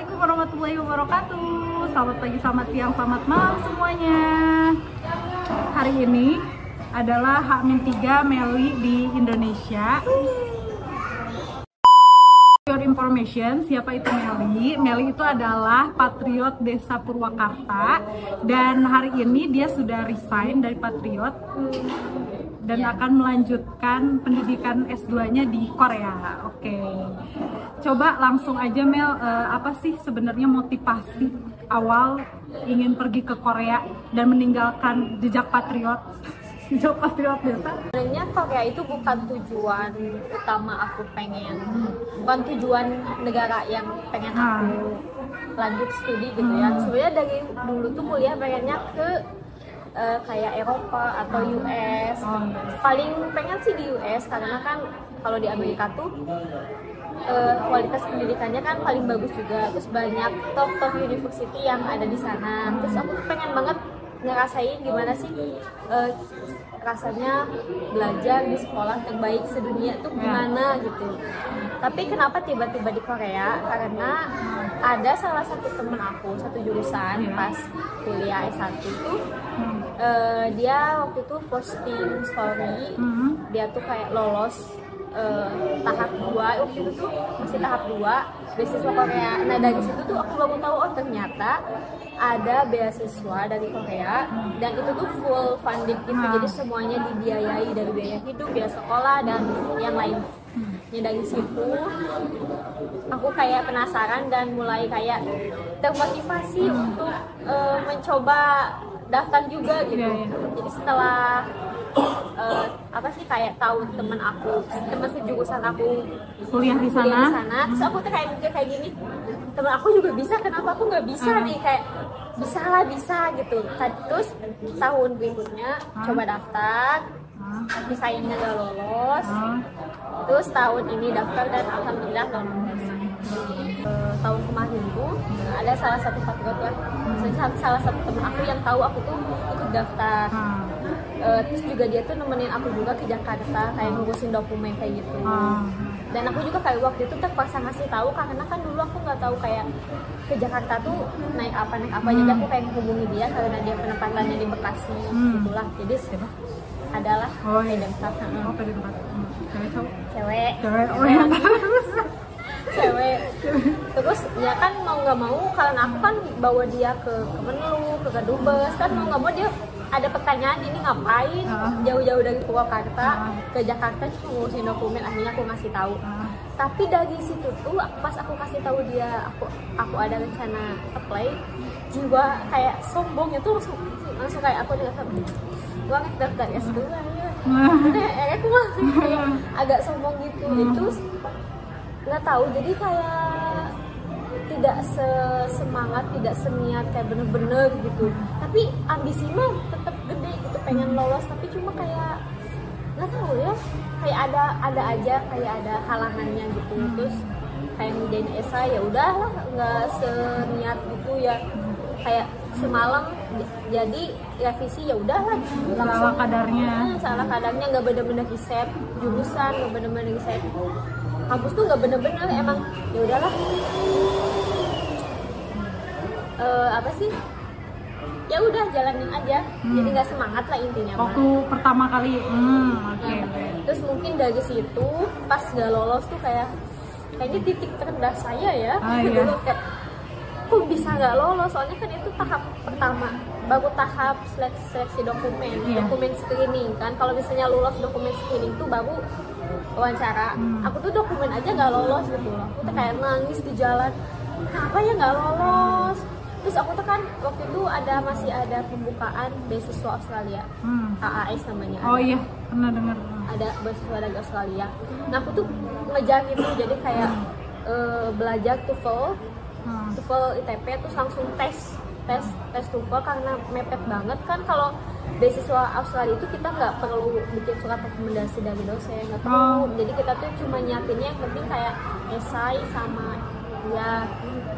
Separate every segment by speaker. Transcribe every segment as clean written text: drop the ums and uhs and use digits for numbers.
Speaker 1: Assalamualaikum warahmatullahi wabarakatuh. Selamat pagi, selamat siang, selamat malam semuanya. Hari ini adalah H-3 Meli di Indonesia. For your information, siapa itu Meli? Meli itu adalah patriot Desa Purwakarta. Dan hari ini dia sudah resign dari patriot dan akan melanjutkan pendidikan S2-nya di Korea. Oke. Coba langsung aja Mel, apa sih sebenarnya motivasi awal ingin pergi ke Korea dan meninggalkan jejak patriot? Jejak patriot desa?
Speaker 2: Sebenarnya Korea itu bukan tujuan utama aku pengen, bukan tujuan negara yang pengen aku lanjut studi gitu ya. Sebenarnya dari dulu tuh kuliah pengennya ke kayak Eropa atau US. Paling pengen sih di US karena kan kalau di Amerika tuh kualitas pendidikannya kan paling bagus juga, terus banyak top university yang ada di sana. Terus aku tuh pengen banget ngerasain gimana sih rasanya belajar di sekolah terbaik sedunia tuh gimana gitu. Tapi kenapa tiba-tiba di Korea? Karena ada salah satu temen aku, satu jurusan pas kuliah S1 itu dia waktu itu posting story, dia tuh kayak lolos tahap 2, waktu itu tuh masih tahap 2 beasiswa Korea. Nah dari situ tuh aku baru tahu, oh ternyata ada beasiswa dari Korea dan itu tuh full funded gitu, jadi semuanya dibiayai, dari biaya hidup, biaya sekolah dan yang lain. Ya dari situ aku kayak penasaran dan mulai kayak termotivasi untuk mencoba daftar juga gitu. Jadi setelah apa sih kayak tahu temen sejurusan aku
Speaker 1: kuliah di sana,
Speaker 2: terus aku tuh kayak mikir kayak gini, temen aku juga bisa, kenapa aku nggak bisa nih, kayak bisa gitu. Terus tahun berikutnya coba daftar, tapi sayangnya nggak lolos. Terus tahun ini daftar dan alhamdulillah lolos. Tahun kemarin tuh ada salah satu patriot ya, salah satu temen aku yang tahu aku tuh ikut daftar. Terus juga dia tuh nemenin aku juga ke Jakarta kayak ngurusin dokumen kayak gitu. Dan aku juga kayak waktu itu terpaksa ngasih tahu karena kan dulu aku nggak tahu kayak ke Jakarta tuh naik apa. Jadi aku kayak menghubungi dia karena dia penempatannya di Bekasi gitulah. Jadi adalah cewek. Cewek. Terus ya kan mau nggak mau karena aku kan bawa dia ke Kemenlu, ke Kedubes, kan mau nggak mau dia ada pertanyaan, ini ngapain jauh-jauh dari Purwakarta ke Jakarta cuma ngurusin dokumen. Akhirnya aku ngasih tahu. Tapi dari situ tuh pas aku kasih tahu dia aku ada rencana apply, jiwa kayak sombongnya tuh langsung kayak aku daftar daftar S2 ya. Aku masih kayak agak sombong gitu. Itu nggak tahu, jadi kayak tidak semangat, tidak seniat kayak bener-bener gitu. Tapi ambisi mah tetap gede gitu, pengen lolos, tapi cuma kayak nggak tahu ya, kayak ada aja kayak ada halangannya gitu. Terus kayak ngerjain esai ya udahlah, nggak seniat gitu ya, kayak semalam jadi revisi ya udahlah salah kadarnya nggak bener-bener riset jurusan, nggak bener-bener riset kampus tuh, nggak bener-bener emang ya udahlah apa sih, ya udah jalanin aja. Jadi nggak semangat lah intinya
Speaker 1: waktu pertama kali.
Speaker 2: Terus mungkin dari situ pas nggak lolos tuh kayaknya titik terendah saya ya. Dulu kayak kok bisa nggak lolos, soalnya kan itu tahap pertama, baru tahap seleksi dokumen screening kan. Kalau misalnya lolos dokumen screening tuh baru wawancara. Aku tuh dokumen aja nggak lolos gitu loh. Aku tuh kayak nangis di jalan, kenapa ya nggak lolos. Terus aku tuh kan waktu itu masih ada pembukaan beasiswa Australia, AAS namanya.
Speaker 1: Iya, pernah dengar.
Speaker 2: Ada beasiswa dari Australia. Nah aku tuh ngejar gitu, jadi kayak belajar TOEFL ITP, terus langsung tes TOEFL karena mepet banget kan. Kalau beasiswa Australia itu kita nggak perlu bikin surat rekomendasi dari dosen, nggak perlu. Jadi kita tuh cuma nyiapinnya yang penting kayak esai sama ya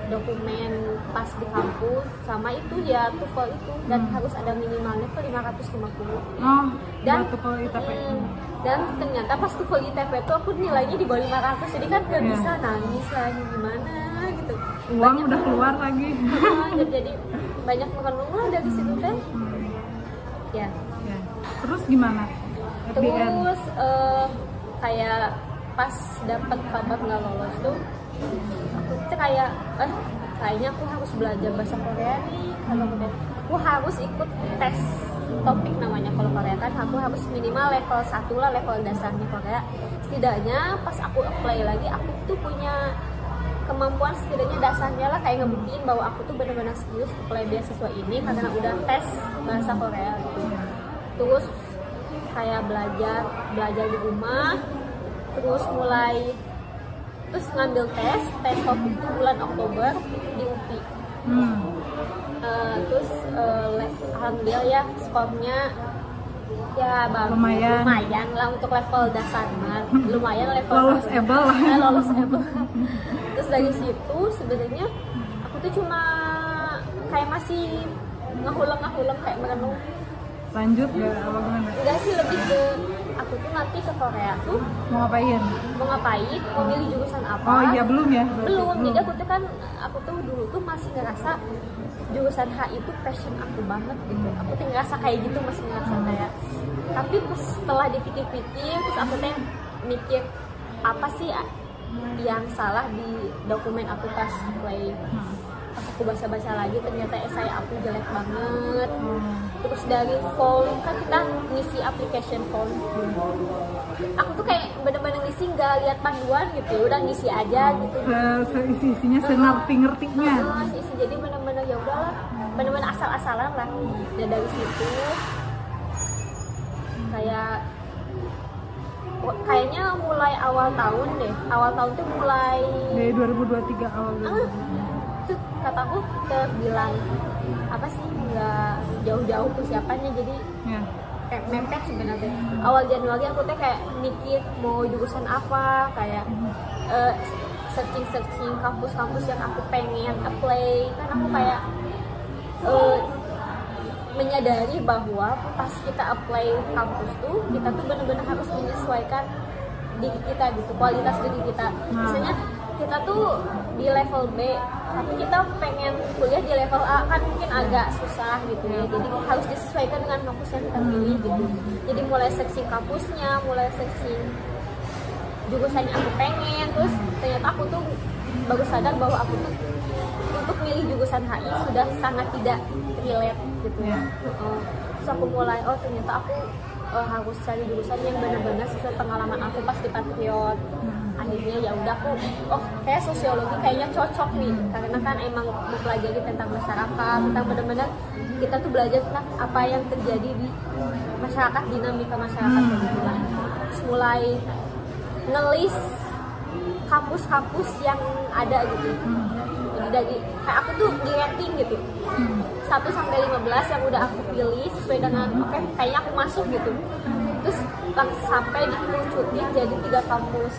Speaker 2: dokumen pas di kampus, sama itu ya TOEFL itu, dan harus ada minimalnya ke 550. Dan
Speaker 1: TOEFL ITP.
Speaker 2: Dan ternyata pas TOEFL ITP tuh aku nilainya di bawah 500, jadi kan gak bisa, nangis lagi gimana gitu.
Speaker 1: uang udah keluar lagi.
Speaker 2: Jadi banyak merenung lah dari situ teh. Ya.
Speaker 1: Terus gimana?
Speaker 2: Terus kayak pas dapat kabar nggak lolos tuh, aku tuh kayak kayaknya aku harus belajar bahasa Korea nih. Kalau aku harus ikut tes topik namanya. Kalau Korea kan aku harus minimal level 1 lah, level dasarnya Korea. Setidaknya pas aku apply lagi, aku tuh punya kemampuan setidaknya dasarnya lah, kayak ngebuktiin bahwa aku tuh benar-benar serius apply beasiswa ini karena udah tes bahasa Korea gitu. Terus kayak belajar di rumah, terus ngambil tes topik itu bulan Oktober di UPI. Terus alhamdulillah ya skornya ya lumayan lah untuk level dasarnya, lumayan level lolos-able. Terus dari situ sebenarnya aku tuh cuma kayak masih ngahulang kayak merenung.
Speaker 1: Lanjut gak apa gimana?
Speaker 2: Enggak sih, lebih ke aku tuh nanti ke Korea tuh
Speaker 1: mau ngapain, mau
Speaker 2: milih jurusan apa.
Speaker 1: Oh iya, belum ya?
Speaker 2: Belum. Jadi aku tuh dulu tuh masih ngerasa jurusan HI itu passion aku banget gitu. Aku tuh ngerasa kayak gitu, masih ngerasa kayak. Tapi setelah dipikir-pikir, terus aku tuh mikir apa sih yang salah di dokumen aku pas apply. Pas aku baca-baca lagi ternyata essay aku jelek banget. Terus dari form, kan kita ngisi application form, aku tuh kayak bener-bener ngisi nggak lihat panduan gitu, udah ngisi aja gitu.
Speaker 1: Isinya sengerti-ngertinya.
Speaker 2: Jadi bener-bener ya udahlah, bener-bener asal-asalan lah. Dan dari situ kayaknya mulai awal tahun tuh mulai
Speaker 1: dari 2023 awal.
Speaker 2: Tuh kataku terbilang apa sih, nggak jauh-jauh persiapannya, jadi kayak mepet sebenarnya. Awal Januari aku tuh kayak mikir mau jurusan apa, kayak searching kampus-kampus yang aku pengen apply. Kan aku kayak menyadari bahwa pas kita apply kampus tuh kita tuh benar-benar harus menyesuaikan diri kita gitu, kualitas diri kita. Misalnya kita tuh di level B tapi kita pengen kuliah di level A, kan mungkin agak susah gitu ya. Jadi harus disesuaikan dengan kampus yang kita pilih gitu. Jadi mulai searching kampusnya, mulai searching jurusan yang aku pengen. Terus ternyata aku tuh baru sadar bahwa aku tuh untuk milih jurusan HI sudah sangat tidak relate gitu ya. Terus aku mulai ternyata aku harus cari jurusan yang benar-benar sesuai pengalaman aku pas di Patriot. Akhirnya ya udah aku kayak sosiologi kayaknya cocok nih, karena kan emang mempelajari tentang masyarakat, tentang benar-benar kita tuh belajar tentang apa yang terjadi di masyarakat, dinamika masyarakat gitu lah. Terus mulai ngelis kampus-kampus yang ada gitu. Jadi dari kayak aku tuh di rating gitu, 1 sampai 15 yang udah aku pilih sesuai dengan kayaknya aku masuk gitu. Terus sampai dikerucutin jadi 3 kampus.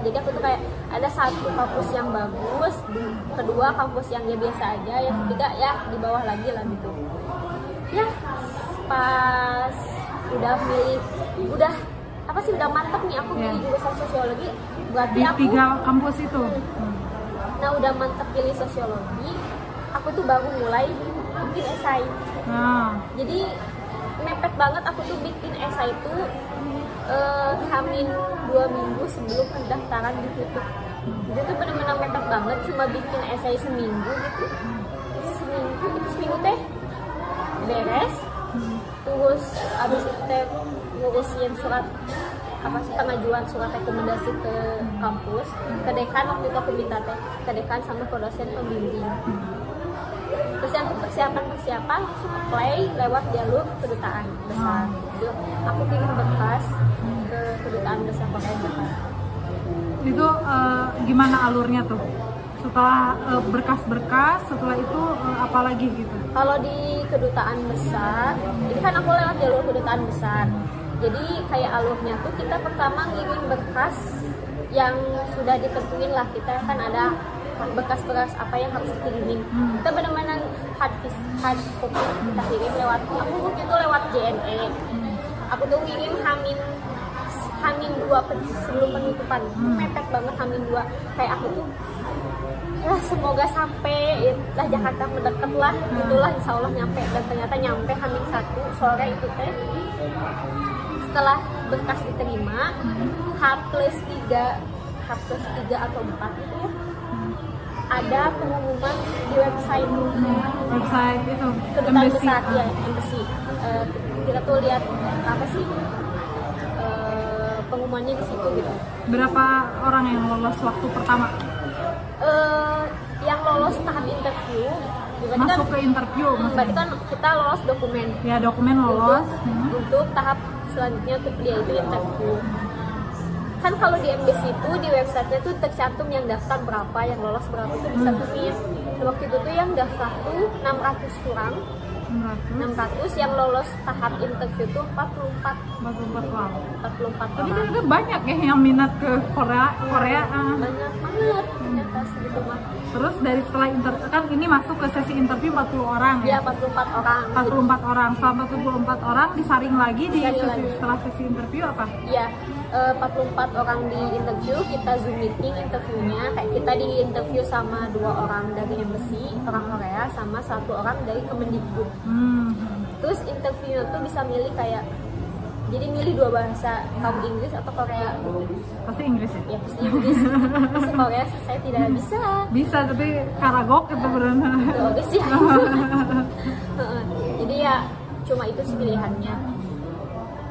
Speaker 2: Jadi aku tuh kayak ada 1 kampus yang bagus, 2 kampus yang ya biasa aja, yang 3 ya di bawah lagi lah gitu. Ya pas udah mantep nih aku pilih jurusan sosiologi, berarti
Speaker 1: di
Speaker 2: aku
Speaker 1: 3 kampus itu.
Speaker 2: Nah udah mantep pilih sosiologi, aku tuh baru mulai bikin esai. Jadi mepet banget aku tuh bikin esai itu hamin 2 minggu sebelum pendaftaran ditutup. Jadi tuh benar-benar mepet banget, cuma bikin esai seminggu gitu. Seminggu teh beres. Terus abis itu teh ngurusin surat pengajuan surat rekomendasi ke kampus, ke dekan. Waktu itu aku minta ke dekan sama ke dosen pembimbing. Terus yang persiapan langsung apply lewat jalur kedutaan besar. Jadi aku kirim berkas ke kedutaan besar Korea Jakarta.
Speaker 1: Itu gimana alurnya tuh? Setelah berkas-berkas, setelah itu apa lagi gitu? Kalau
Speaker 2: di kedutaan besar, ini kan aku lewat jalur kedutaan besar. Jadi kayak alurnya tuh kita pertama ngirim berkas yang sudah ditentuin lah. Kita kan ada bekas-bekas apa yang harus dikirimin. Kita benar-benar hard copy kita kirim lewat, aku waktu itu lewat JNE. Aku tuh ngirim hamin 2 sebelum penutupan. Mepet banget hamin 2. Kayak aku tuh semoga sampai lah Jakarta mendekat lah, itulah insya Allah nyampe. Dan ternyata nyampe H-1 sore itu teh. Setelah berkas diterima, H+3 atau 4 gitu ya, ada pengumuman di website
Speaker 1: itu
Speaker 2: kedutaan besar ya, embassy. Kita tuh lihat apa sih pengumumannya di situ gitu.
Speaker 1: Berapa orang yang lolos waktu pertama?
Speaker 2: Yang lolos tahap interview,
Speaker 1: masuk ke interview,
Speaker 2: berarti kan kita lolos dokumen.
Speaker 1: Ya, dokumen lolos.
Speaker 2: Untuk tahap selanjutnya untuk dia itu interview. Kan kalau di embassy itu di websitenya tuh tercantum yang daftar berapa, yang lolos berapa itu dicantumin. Waktu itu tuh yang daftar tuh 600 kurang. 600 yang lolos tahap interview tuh 44
Speaker 1: orang. Tapi
Speaker 2: orang.
Speaker 1: kan banyak ya yang minat ke Korea.
Speaker 2: Banyak banget ternyata segitu mah.
Speaker 1: Terus dari setelah interview, kan ini masuk ke sesi interview 40 orang ya?
Speaker 2: 44 orang.
Speaker 1: 44 orang. Setelah 44 orang disaring lagi setelah sesi interview apa?
Speaker 2: Iya, 44 orang di interview, kita Zoom meeting interviewnya. Kayak kita di interview sama 2 orang dari embassy, orang Korea, sama 1 orang dari Kemendikbud. Terus interviewnya tuh bisa milih kayak, jadi milih 2 bahasa, kamu Inggris atau Korea.
Speaker 1: Pasti Inggris ya?
Speaker 2: Ya pasti Inggris. Pasti Korea saya tidak bisa.
Speaker 1: Bisa, tapi karagok itu beneran.
Speaker 2: Bagus ya. Jadi ya cuma itu sih pilihannya.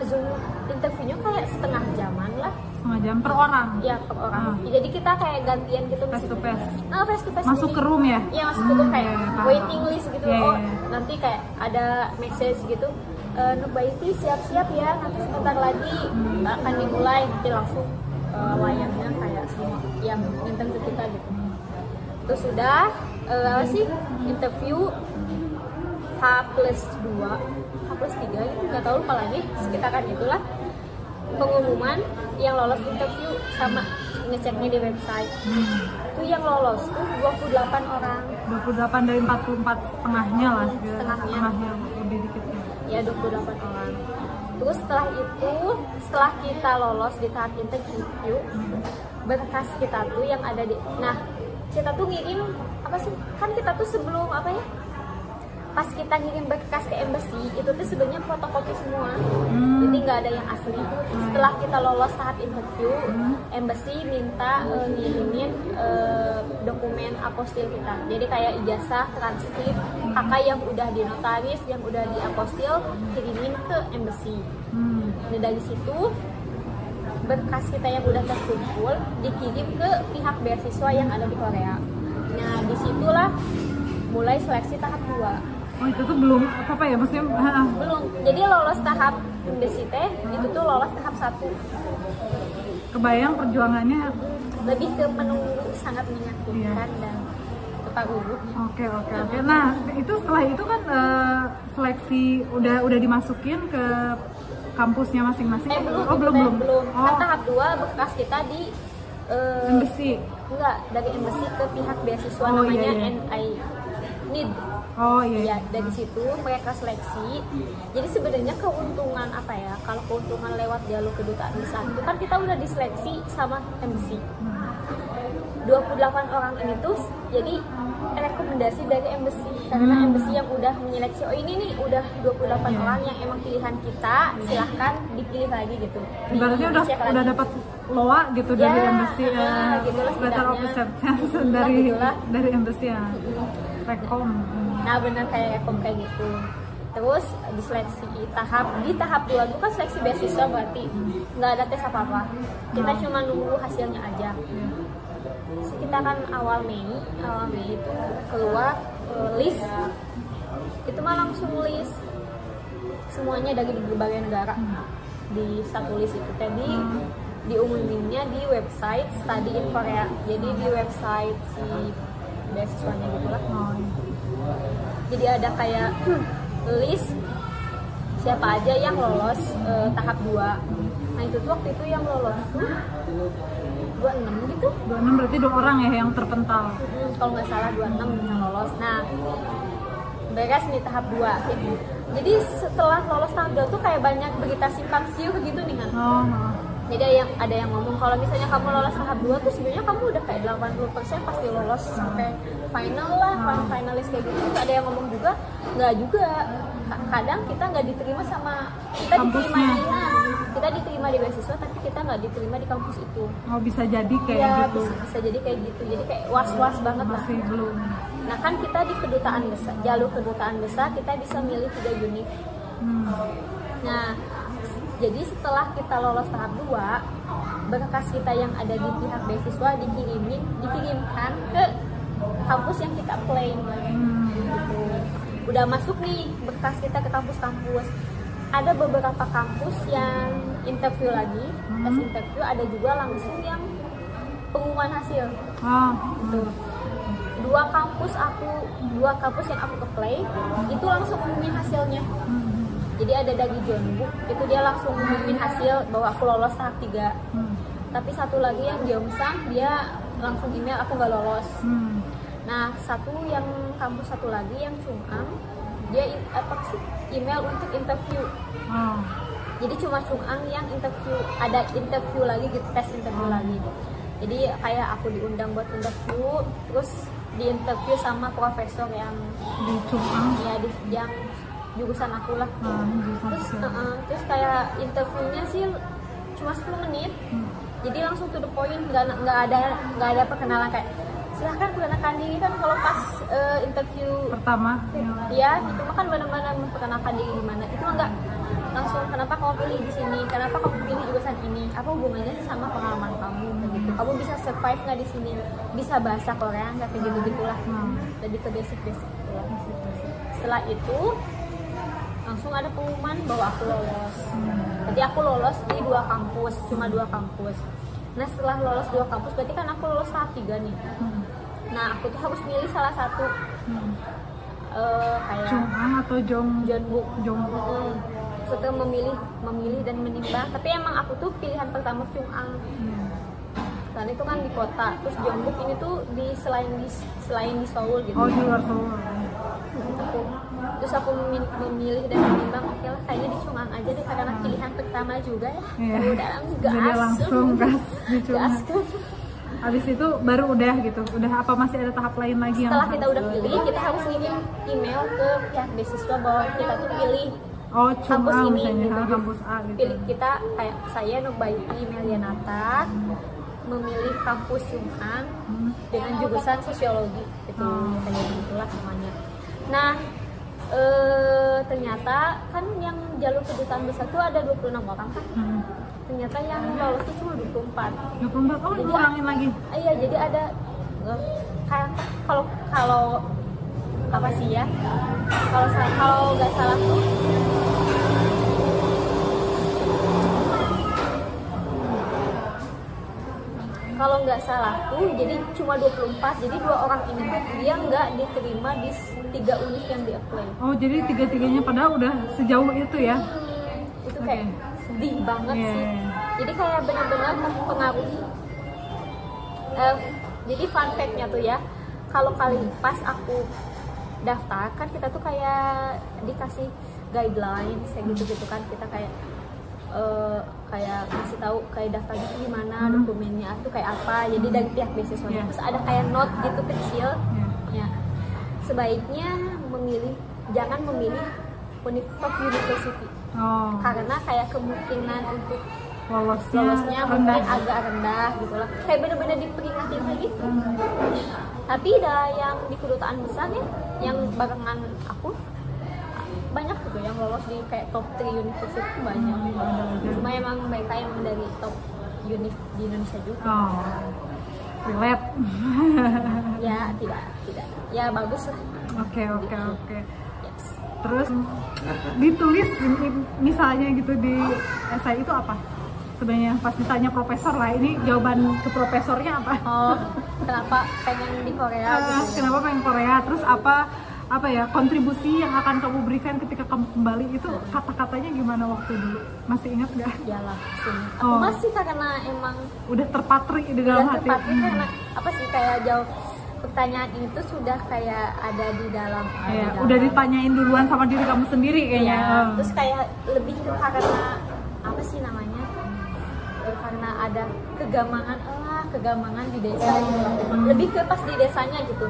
Speaker 2: Zoom interviewnya kayak setengah jaman lah.
Speaker 1: Setengah jam per orang?
Speaker 2: Iya, per orang. Jadi kita kayak gantian gitu.
Speaker 1: Face to face?
Speaker 2: Face to face.
Speaker 1: Masuk ke room ya?
Speaker 2: Iya, masuk ke room kayak waiting list gitu. Nanti kayak ada message gitu. Nubaiti siap-siap ya, nanti sebentar lagi akan dimulai. Nanti langsung layarnya kayak semua yang interview kita gitu. Terus sudah apa sih interview H+2 H+3 itu nggak tahu lupa lagi, sekitaran itulah pengumuman yang lolos interview sama ngeceknya di website. Itu yang lolos tuh 28 orang.
Speaker 1: 28 dari 44 setengahnya lah.
Speaker 2: Setengahnya
Speaker 1: lebih dikit
Speaker 2: ya, 28 orang. Terus setelah itu, setelah kita lolos di tahap interview, berkas kita tuh yang ada di, nah kita tuh ngirim apa sih, kan kita tuh sebelum apa ya, pas kita ngirim berkas ke embassy itu tuh sebenarnya fotokopi semua, jadi nggak ada yang asli. Setelah kita lolos tahap interview, embassy minta ngirimin dokumen apostil kita, jadi kayak ijazah, transkrip, kakak yang udah dinotaris, yang udah diapostil, kirimin ke embassy. Nah dari situ berkas kita yang udah terkumpul dikirim ke pihak beasiswa yang ada di Korea. Nah disitulah mulai seleksi tahap 2.
Speaker 1: Oh itu tuh belum apa ya, maksudnya
Speaker 2: belum. Jadi lolos tahap embassy teh itu tuh lolos tahap 1.
Speaker 1: Kebayang perjuangannya
Speaker 2: lebih ke menunggu, sangat menyakitkan dan terparu.
Speaker 1: Oke. Nah itu setelah itu kan seleksi udah dimasukin ke kampusnya masing-masing. Belum.
Speaker 2: Kan tahap 2 berkas kita di
Speaker 1: embassy.
Speaker 2: Enggak, dari embassy ke pihak beasiswa namanya NID. Ya, dari situ mereka seleksi. Jadi sebenarnya keuntungan apa ya, kalau keuntungan lewat jalur kedutaan besar itu kan kita udah diseleksi sama embassy. 28 orang ini tuh jadi rekomendasi dari embassy, karena embassy yang udah menyeleksi, oh ini nih udah 28 orang yang emang pilihan kita, silahkan dipilih lagi gitu.
Speaker 1: Ibaratnya udah dapat loa gitu dari embassy, letter of acceptance dari embassy ya, rekom.
Speaker 2: Nah benar kayak rekom kayak gitu. Terus diseleksi di tahap 2 itu kan seleksi beasiswa, berarti nggak ada tes apa-apa, kita cuma nunggu hasilnya aja. Sekitaran awal Mei itu keluar list, itu mah langsung list semuanya dari berbagai negara di satu list itu. Tadi diumuminnya di website Study in Korea, jadi di website si beasiswanya gitu lah. Jadi ada kayak list siapa aja yang lolos tahap 2. Nah itu tuh waktu itu yang lolos tuh 26 gitu.
Speaker 1: 26 berarti 2 orang ya yang terpental.
Speaker 2: Kalau nggak salah 26 yang lolos. Nah beres nih tahap 2. Jadi setelah lolos tahap 2 tuh kayak banyak berita simpang siur gitu nih kan. Jadi ada yang ngomong kalau misalnya kamu lolos tahap 2 tuh sebenarnya kamu udah kayak 80% pasti lolos sampai final lah, finalis kayak gitu. Terus ada yang ngomong juga nggak juga. Kadang kita nggak diterima sama kita diterima di beasiswa tapi kita nggak diterima di kampus itu.
Speaker 1: Oh, bisa jadi kayak
Speaker 2: ya,
Speaker 1: gitu.
Speaker 2: Bisa jadi kayak gitu. Jadi kayak was-was banget lah.
Speaker 1: Masih belum.
Speaker 2: Nah kan kita di kedutaan besar, jalur kedutaan besar kita bisa milih 3 unit. Nah jadi setelah kita lolos tahap 2, berkas kita yang ada di pihak beasiswa dikirimkan ke kampus yang kita apply. Gitu. Udah masuk nih berkas kita ke kampus-kampus. Ada beberapa kampus yang interview lagi, tes interview, ada juga langsung yang pengumuman hasil. Gitu. Dua kampus yang aku apply itu langsung umumin hasilnya. Jadi ada dari Jeonbuk, itu dia langsung ngumumin hasil bahwa aku lolos tahap 3. Tapi satu lagi yang Gyeongsang, dia langsung email aku nggak lolos. Nah, kampus satu lagi yang Chung'ang, dia email untuk interview. Jadi cuma Chung'ang yang interview, ada interview lagi gitu, tes interview lagi. Jadi kayak aku diundang buat interview, terus diinterview sama profesor yang
Speaker 1: di Chung'ang,
Speaker 2: ya yang jurusan aku lah. Terus kayak interviewnya sih cuma 10 menit. Jadi langsung to the point, nggak ada perkenalan kayak silahkan perkenalkan diri kan kalau pas interview
Speaker 1: pertama.
Speaker 2: Ya, itu kan benar-benar memperkenalkan diri gimana. Itu enggak langsung kenapa kamu pilih di sini, kenapa kamu pilih jurusan ini, apa hubungannya sama pengalaman kamu begitu. Kamu bisa survive nggak di sini, bisa bahasa Korea nggak kayak gitu-gitulah. Lebih ke basic-basic. Setelah itu langsung ada pengumuman bahwa aku lolos. Jadi aku lolos di 2 kampus, cuma 2 kampus. Nah setelah lolos 2 kampus, berarti kan aku lolos tahap 3 nih. Nah aku tuh harus milih salah satu. Kayak
Speaker 1: Chung'ang atau
Speaker 2: Jeonbuk. Setelah memilih dan menimbang, tapi emang aku tuh pilihan pertama Chung'ang. Karena itu kan di kota, terus Jeonbuk ini tuh selain di Seoul gitu.
Speaker 1: Oh, di luar Seoul.
Speaker 2: Terus aku memilih dan menimbang, oke lah kayaknya di Chung'ang aja deh karena pilihan pertama juga ya. Udah
Speaker 1: langsung gas di Chung'ang. Habis itu baru udah gitu. Udah apa masih ada tahap lain lagi?
Speaker 2: Setelah kita udah pilih, kita harus ngirim email ke pihak beasiswa bahwa kita tuh pilih kampus ini gitu.
Speaker 1: Kampus A gitu.
Speaker 2: Pilih kita kayak saya Nubaiti Melianata memilih kampus Chung'ang dengan jurusan sosiologi gitu. Kayak gitulah semuanya. Nah, ternyata kan yang jalur kedutaan besar tuh ada 26 orang kan. Ternyata yang lolos itu cuma 24.
Speaker 1: 24? Oh, dikurangin lagi?
Speaker 2: Iya, jadi ada kayak kalau apa sih ya? Kalau nggak salah tuh jadi cuma 24. Jadi 2 orang ini tuh dia nggak diterima di 3 unit yang di-apply.
Speaker 1: Oh, jadi 3-3-nya padahal udah sejauh itu ya?
Speaker 2: Itu kayak sedih banget sih. Jadi kayak benar-benar mempengaruhi. Jadi fun fact-nya tuh ya, kalau kali pas aku daftar kan kita tuh kayak dikasih guidelines kayak gitu-gitu kan, kita kayak ngasih tahu kayak daftarnya tuh gimana, dokumennya tuh kayak apa. Jadi dari pihak beasiswanya terus ada kayak note gitu kecil. Ya, sebaiknya jangan memilih top university. Karena kayak kemungkinan untuk lolosnya mungkin agak rendah gitu lah. Kayak bener-bener diperingatin kayak gitu. Tapi yang di kedutaan besar ya, yang barengan aku banyak gitu yang lolos di kayak top 3 university banyak. Cuma emang mereka yang dari top univ di Indonesia juga.
Speaker 1: Relate.
Speaker 2: Ya tidak. Ya bagus lah.
Speaker 1: Oke. Yes. Terus ditulis misalnya gitu di essay itu apa? Sebenarnya pas ditanya profesor lah, ini jawaban ke profesornya apa?
Speaker 2: Kenapa pengen di Korea gitu?
Speaker 1: Kenapa pengen Korea? Terus apa ya kontribusi yang akan kamu berikan ketika kamu kembali itu, kata-katanya gimana waktu dulu? Masih ingat nggak?
Speaker 2: Iyalah, aku masih karena emang
Speaker 1: udah terpatri di dalam hati.
Speaker 2: Karena apa sih kayak jawab pertanyaan itu sudah kayak ada di dalam.
Speaker 1: Udah ditanyain duluan sama diri kamu sendiri kayaknya.
Speaker 2: Terus kayak lebih ke karena apa sih namanya? karena ada kegamangan di desa gitu. Lebih ke pas di desanya gitu.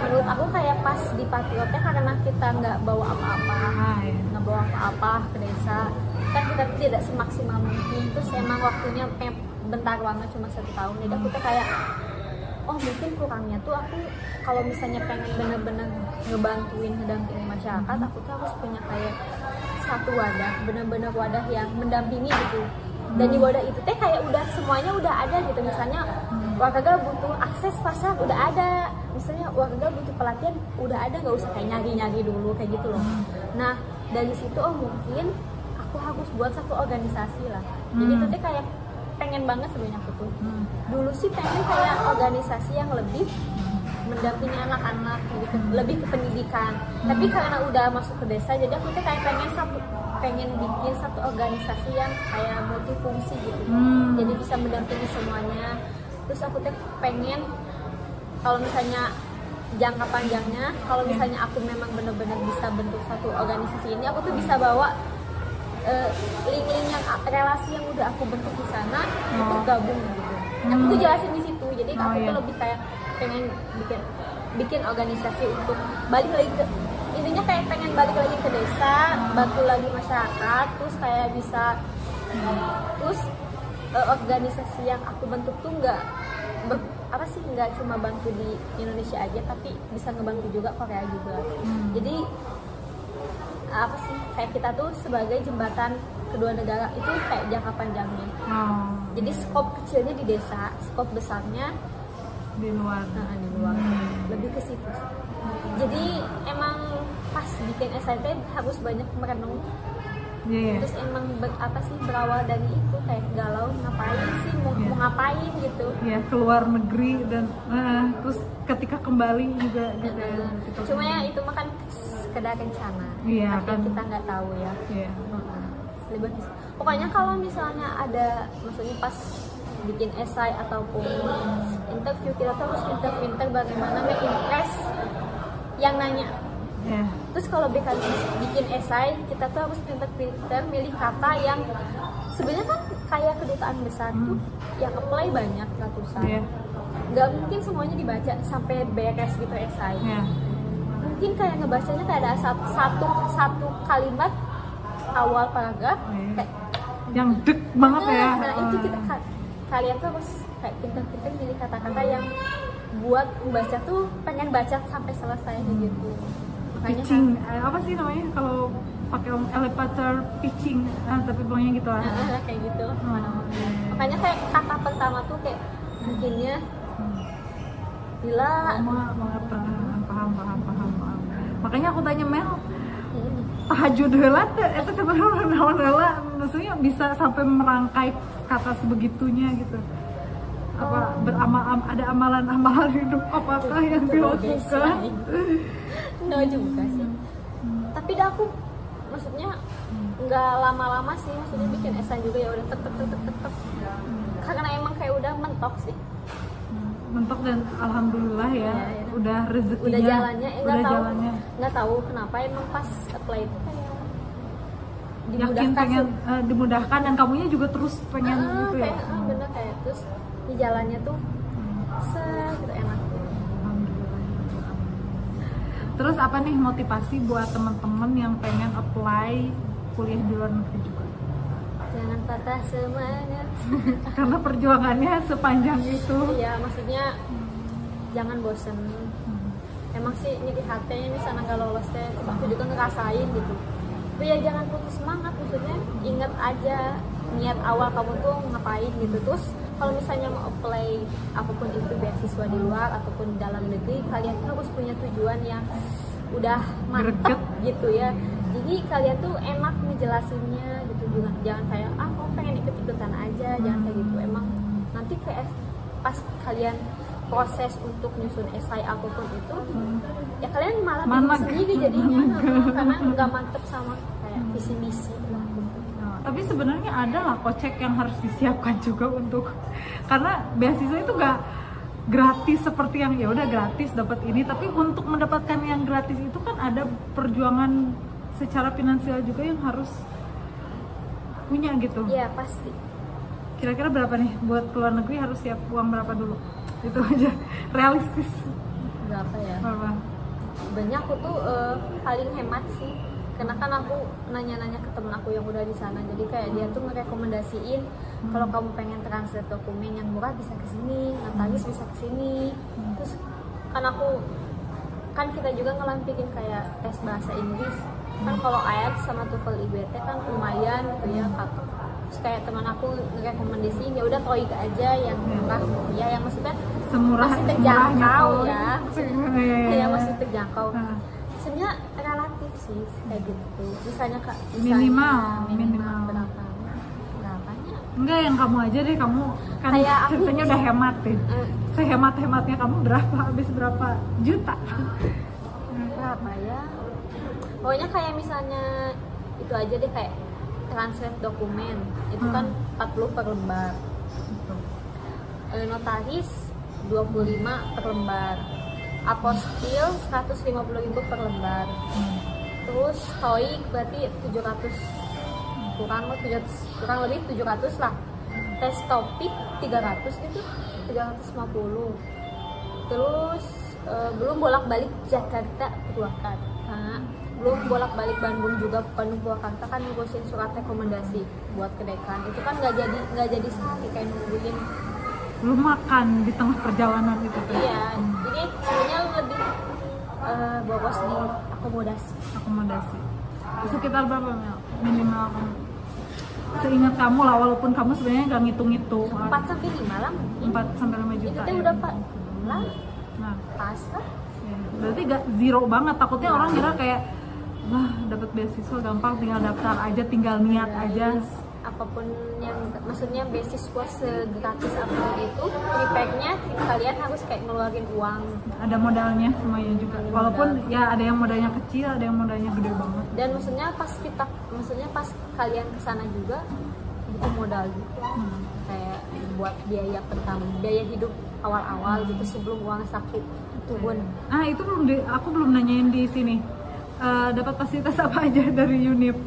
Speaker 2: Menurut aku kayak pas di Patriotnya karena kita nggak bawa apa-apa, nggak bawa apa-apa ke desa, kan kita tidak semaksimal mungkin. Terus emang waktunya bentar banget, cuma 1 tahun. Jadi aku tuh kayak, oh mungkin kurangnya tuh aku kalau misalnya pengen bener-bener ngebantuin, ngedampingin masyarakat, aku tuh harus punya kayak satu wadah, bener-bener wadah yang mendampingi gitu. Dan di wadah itu teh kayak udah semuanya udah ada gitu. Misalnya warga butuh akses pasar udah ada, misalnya warga butuh pelatihan udah ada, nggak usah kayak nyari dulu kayak gitu loh. Nah dari situ mungkin aku harus buat satu organisasi lah. Jadi itu teh kayak pengen banget sebenarnya aku tuh. Dulu sih pengen kayak organisasi yang lebih mendampingi anak-anak gitu, lebih ke pendidikan. Tapi karena udah masuk ke desa, jadi aku tuh kayak pengen bikin satu organisasi yang kayak multifungsi gitu. Jadi bisa mendampingi semuanya. Terus aku tuh pengen kalau misalnya jangka panjangnya, kalau misalnya aku memang benar-benar bisa bentuk satu organisasi ini, aku tuh bisa bawa link-link yang relasi yang udah aku bentuk di sana untuk gabung gitu. Aku tuh jelasin di situ. Jadi aku tuh lebih kayak pengen bikin organisasi untuk balik lagi ke, intinya kayak pengen balik lagi ke desa, bantu lagi masyarakat, terus kayak bisa terus organisasi yang aku bentuk tuh nggak cuma bantu di Indonesia aja, tapi bisa ngebantu juga Korea juga. Jadi kayak kita tuh sebagai jembatan kedua negara itu kayak jangka panjangnya. Jadi skop kecilnya di desa, skop besarnya
Speaker 1: di luar.
Speaker 2: Lebih ke situ. Jadi emang pas bikin SIT harus banyak merenung. Terus emang berawal dari itu kayak galau, ngapain sih, mau ngapain gitu.
Speaker 1: Keluar negeri dan terus ketika kembali juga gitu.
Speaker 2: Cuma ya itu mah kan sekedar rencana.
Speaker 1: Kan
Speaker 2: kita nggak tahu ya. Pokoknya kalau misalnya ada, maksudnya pas bikin esai ataupun interview, kita tuh harus pinter-pinter bagaimana nge-impress yang nanya. Terus kalau bikin esai, kita tuh harus pinter-pinter milih kata yang sebenarnya kan kayak kedutaan besar tuh yang apply banyak ratusan. Nggak mungkin semuanya dibaca sampai beres gitu esai. Mungkin kayak ngebacanya kayak ada satu kalimat awal paragraf kayak
Speaker 1: yang dek banget ya.
Speaker 2: Nah itu kalian tuh harus kayak pinter-pinter milih kata-kata yang buat membaca tuh pengen baca sampai selesai gitu.
Speaker 1: Pitching, apa sih namanya kalau pakai elevator pitching, tapi pokoknya gitu lah.
Speaker 2: Kayak gitu. Makanya kayak kata pertama tuh kayak bikinnya gila. Paham.
Speaker 1: Makanya aku tanya Mel, tahajud heula itu sebenarnya maksudnya bisa sampai merangkai kata sebegitunya gitu. Apa ada amalan-amalan hidup apakah yang dilakukan?
Speaker 2: No juga sih. Tapi aku maksudnya nggak lama-lama sih, maksudnya bikin esai juga ya udah tetep. Karena emang kayak udah mentok sih.
Speaker 1: Mentok dan alhamdulillah ya. Udah rezekinya.
Speaker 2: Udah jalannya. Nggak tahu kenapa emang pas apply itu kayak dimudahkan.
Speaker 1: Yakin pengen dimudahkan dan kamunya juga terus pengen gitu ya.
Speaker 2: Bener kayak terus di jalannya tuh gitu enak.
Speaker 1: Terus apa nih motivasi buat teman-teman yang pengen apply kuliah di luar negeri juga?
Speaker 2: Jangan patah semangat.
Speaker 1: Karena perjuangannya sepanjang itu.
Speaker 2: Iya, maksudnya jangan bosen. Emang sih ini di hatinya di sana nggak lolos teh, aku juga ngerasain gitu. Tapi ya jangan putus semangat, maksudnya ingat aja niat awal kamu tuh ngapain gitu. Terus kalau misalnya mau apply apapun itu, beasiswa di luar ataupun dalam negeri, kalian tuh harus punya tujuan yang udah mantap gitu ya. Jadi kalian tuh enak ngejelasinnya gitu, juga jangan kayak kamu pengen ikut-ikutan aja, jangan kayak gitu. Emang nanti kayak pas kalian proses untuk nyusun esai apapun itu, ya kalian malah bingung sendiri jadinya karena nggak mantep sama kayak visi misi.
Speaker 1: Tapi sebenarnya ada lah kocek yang harus disiapkan juga untuk, karena beasiswa itu gak gratis seperti yang ya udah gratis dapat ini, tapi untuk mendapatkan yang gratis itu kan ada perjuangan secara finansial juga yang harus punya gitu.
Speaker 2: Iya pasti.
Speaker 1: Kira-kira berapa nih buat keluar negeri harus siap uang berapa dulu? Itu aja realistis.
Speaker 2: Berapa ya?
Speaker 1: Berapa?
Speaker 2: Banyak aku tuh paling hemat sih, karena kan aku nanya-nanya ke temen aku yang udah di sana, jadi kayak dia tuh ngerekomendasiin kalau kamu pengen translate dokumen yang murah bisa ke sini, notaris bisa ke sini. Terus kan kita juga ngelampirin kayak tes bahasa Inggris kan, kalau IELTS sama TOEFL IBT kan lumayan gitu ya. Terus kayak teman aku ngerekomendasiin ya udah TOEIC aja yang murah ya, yang maksudnya
Speaker 1: Semurah
Speaker 2: masih terjangkau ya,
Speaker 1: ya
Speaker 2: masih terjangkau. Sebenarnya relatif sih kayak gitu. Misalnya
Speaker 1: minimal
Speaker 2: berapanya?
Speaker 1: Enggak, yang kamu aja deh, kamu kan
Speaker 2: Kayak aku
Speaker 1: ceritanya udah hemat deh. Sehemat-hematnya kamu habis berapa juta?
Speaker 2: Berapa ya? Pokoknya kayak misalnya itu aja deh, kayak translate dokumen itu kan 40 per lembar. Notaris 25 per lembar. Apostil 150.000 per lembar. Terus TOEIC berarti 700, kurang lebih 700 lah. Tes topik 300 gitu, 350. Terus belum bolak-balik Jakarta Purwakarta, belum bolak-balik Bandung Purwakarta kan ngurusin surat rekomendasi buat ke dekan. Itu kan nggak jadi sehari, kayak nungguin
Speaker 1: Belum makan di tengah perjalanan itu kan?
Speaker 2: Iya, jadi sebenarnya lebih boros di akomodasi. Sekitar berapa minimal kamu? Seingat kamu lah, walaupun kamu sebenarnya nggak ngitung-ngitung. 4-5 lah mungkin.
Speaker 1: 4-5 juta.
Speaker 2: Itu
Speaker 1: ya?
Speaker 2: udah Pak lah.
Speaker 1: Nah,
Speaker 2: Pas lah.
Speaker 1: ya. Berarti gak zero banget. Takutnya orang kira kayak wah dapat beasiswa gampang, tinggal daftar aja, tinggal niat aja.
Speaker 2: Apapun yang maksudnya beasiswa segratis apapun itu, prepare-nya kalian harus kayak ngeluarin uang.
Speaker 1: Ada modalnya semuanya juga. Walaupun ya ada yang modalnya kecil, ada yang modalnya gede banget.
Speaker 2: Dan maksudnya pas kalian kesana juga butuh modal juga. Kayak buat biaya pertama, biaya hidup awal-awal gitu sebelum uang saku turun.
Speaker 1: Itu aku belum nanyain di sini. Dapat fasilitas apa aja dari UNIP,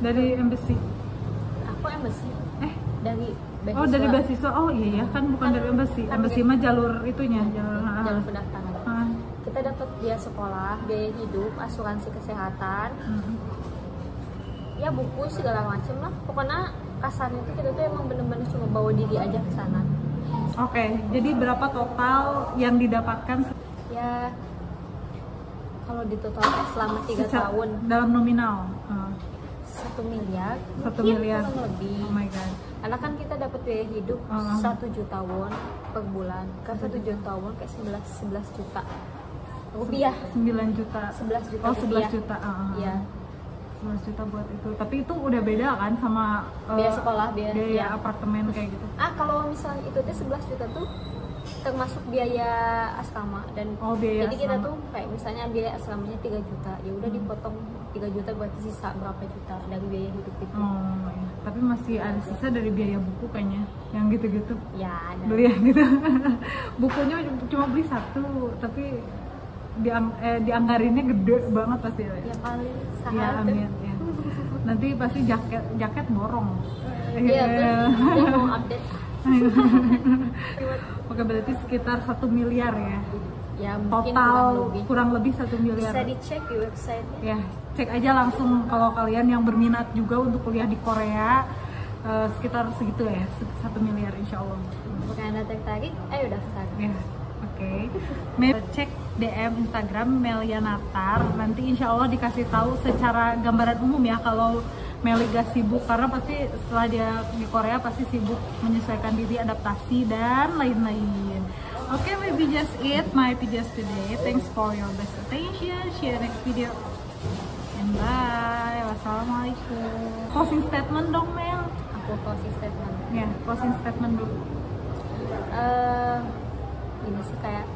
Speaker 1: dari embassy?
Speaker 2: Aku embassy. Dari beasiswa.
Speaker 1: Oh, dari beasiswa. Oh iya ya, kan bukan dari embassy. Embassy mah jalur itunya,
Speaker 2: jalur pendaftaran. Kita dapat biaya sekolah, biaya hidup, asuransi kesehatan. Ya buku segala macem lah. Pokoknya kasarnya itu kita tuh emang bener-bener cuma bawa diri aja ke sana.
Speaker 1: Oke, jadi berapa total yang didapatkan?
Speaker 2: Ya kalau di total selama 3 tahun
Speaker 1: dalam nominal
Speaker 2: 1 miliar.
Speaker 1: 1 miliar
Speaker 2: lebih.
Speaker 1: Oh my god.
Speaker 2: Karena kan kita dapat biaya hidup 1 juta won per bulan. Kan 1 juta won kayak 11 juta rupiah.
Speaker 1: 9 juta.
Speaker 2: 11 juta.
Speaker 1: Oh, 11 juta.
Speaker 2: Iya.
Speaker 1: 11 juta buat itu. Tapi itu udah beda kan sama
Speaker 2: biaya sekolah,
Speaker 1: biaya apartemen kayak gitu.
Speaker 2: Kalau misalnya itu tuh 11 juta tuh termasuk biaya asrama dan
Speaker 1: biaya
Speaker 2: jadi
Speaker 1: asrama.
Speaker 2: kita tuh kayak misalnya biaya asramanya 3 juta, ya udah dipotong 3 juta berarti sisa berapa juta dari biaya hidup itu.
Speaker 1: Ya. Tapi masih ada sisa dari biaya buku kayaknya, yang gitu-gitu.
Speaker 2: Ya, ada.
Speaker 1: Beli yang gitu. Bukunya cuma beli 1, tapi dianggarinnya gede banget pasti.
Speaker 2: Ya paling saham.
Speaker 1: Ya amin ya. Nanti pasti jaket borong.
Speaker 2: Iya tuh, dia mau update.
Speaker 1: Oke, berarti sekitar 1 miliar ya.
Speaker 2: Ya mungkin
Speaker 1: total kurang lebih 1 miliar.
Speaker 2: Bisa dicek di website.
Speaker 1: Ya, cek aja langsung kalau kalian yang berminat juga untuk kuliah di Korea, sekitar segitu ya, 1 miliar insya Allah.
Speaker 2: Bukan Anda tertarik, ayo daftar.
Speaker 1: Ya, oke. Cek DM Instagram Melia Natar, nanti insya Allah dikasih tahu secara gambaran umum ya kalau Meli gak sibuk, karena pasti setelah dia di Korea pasti sibuk menyesuaikan diri, adaptasi dan lain-lain. Oke, maybe just it my videos today. Thanks for your best attention. See you next video and bye. Wassalamualaikum. Closing statement dong, Mel.
Speaker 2: Aku closing statement.
Speaker 1: Ya, closing statement dulu.
Speaker 2: Ini sih kayak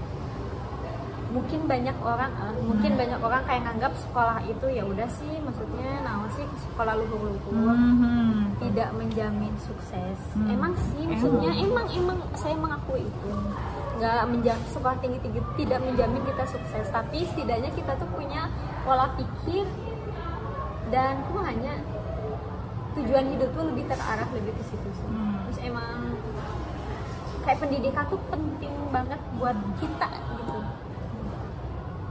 Speaker 2: mungkin banyak orang kayak nganggap sekolah itu ya udah sih, maksudnya sekolah luhur-luhur tidak menjamin sukses. Emang sih, maksudnya emang saya mengakui itu nggak menjamin, sekolah tinggi tidak menjamin kita sukses, tapi setidaknya kita tuh punya pola pikir dan hanya tujuan hidup tuh lebih terarah lebih ke situ sih. Terus emang kayak pendidikan tuh penting banget buat kita gitu,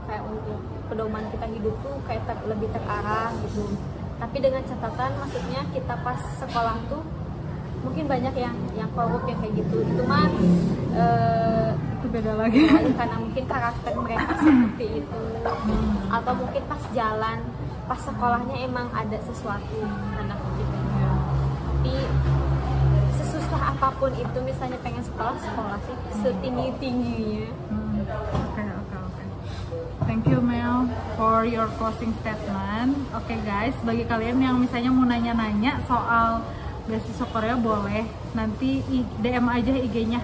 Speaker 2: kayak untuk pedoman kita hidup tuh kayak lebih terarah gitu. Tapi dengan catatan, maksudnya kita pas sekolah tuh mungkin banyak yang korup yang kayak gitu, itu mah
Speaker 1: itu beda lagi
Speaker 2: karena mungkin karakter mereka seperti itu, atau mungkin pas jalan pas sekolahnya emang ada sesuatu anak gitu. Tapi sesusah apapun itu, misalnya pengen sekolah sih setinggi-tingginya.
Speaker 1: Oke. Thank you Mel for your closing statement. Oke guys, bagi kalian yang misalnya mau nanya-nanya soal beasiswa Korea, boleh nanti DM aja IG-nya